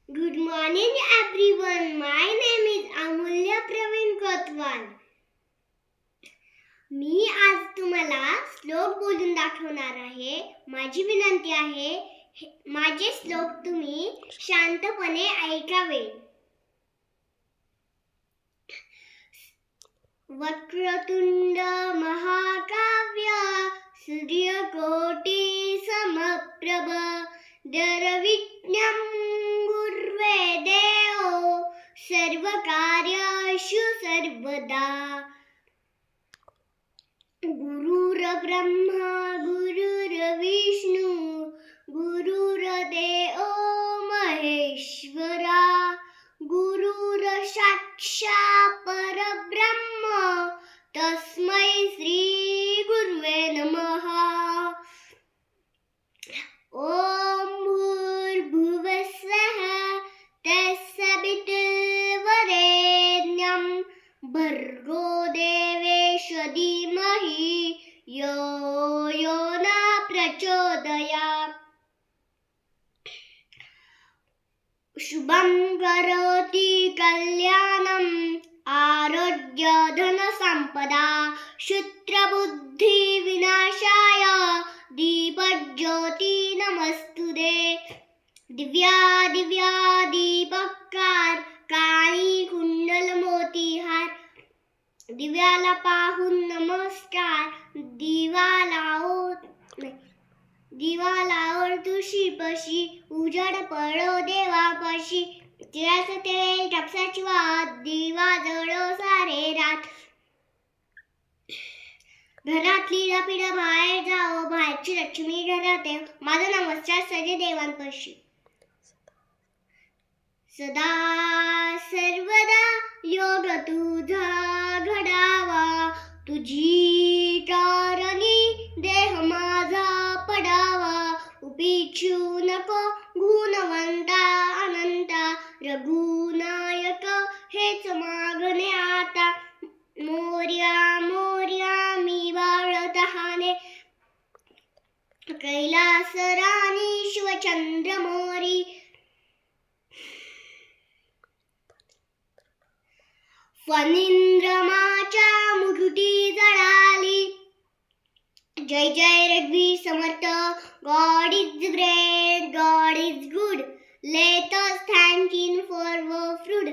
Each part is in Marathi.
Good morning everyone. My name is Amulya Praveen Kotwal. मी आज तुम्हाला श्लोक बोलून दाखवणार आहे. माझी विनंती आहे माझे श्लोक तुम्ही शांतपणे ऐकावे. वक्रतुंड महाकाव्य सूर्यकोटि समप्रभ निर्विघ्नं कुर्वे देवो सर्वकार्येषु सर्वदा. गुरुर्ब्रह्मा गुरुर्विष्णु गुरुर्देवो महेश्वरा गुरुर्साक्षात् परब्रह्म तस्मै श्री गुरुवे नमः. ओम भूर्भुवस्वः तत्सवितुर्वरेण्यं भर्गो देवेशो धीमहि यो न प्रचोदयात्. शुभं करोति कल्याणम् आरोग्य धन संपदा क्षुद्रबुद्धि विनाशाय दीपज्योति नमस्तुते. दिव्या दिव्या दीपकार काळी कुंडल मोतीहार दिव्याला पाहून नमस्कार. दिवा लाव तुळशीपाशी उजाड पडो देवापाशी. तिळाचं तेल कापसाची वात दिवा जळो सारे रात. घरातली पिढा बाहेर जाओ बाहेरची लक्ष्मी घरात येऊ. माझा नमस्कार सगळे देवांपाशी. सदा सर्वदा योग तुझा घडावा तुझी कारणी देह माझा पडावा. उपेक्षू नको गुणवंता अनंता रघुनायक हेच मागणे आता. मोर्या मोर्या मी बाळतहाने कैलास राणी शिवचंद्र मोरी. फणींद्रमाच्या मुकुटी जळाली. जय जय रघुवीर समर्थ. God is great, God is good. Let us thank Him for our fruit.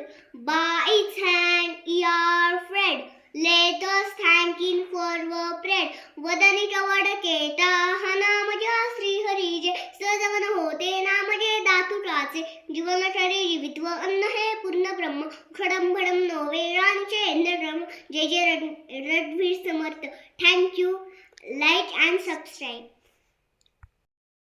By His hand we are fed. Let us thank Him for our bread. वदनी कवड केटा हा नाम जय श्री हरीजे. सजवन होते नाम जे दातुकाचे. जीवन शरीर जीवित्व अन्न हे पूर्ण ब्रह्म. खडम भडम नो वेळांचे इंद्रब्रह्म. जय जय रघुवीर Samarth. Thank you. Like and subscribe.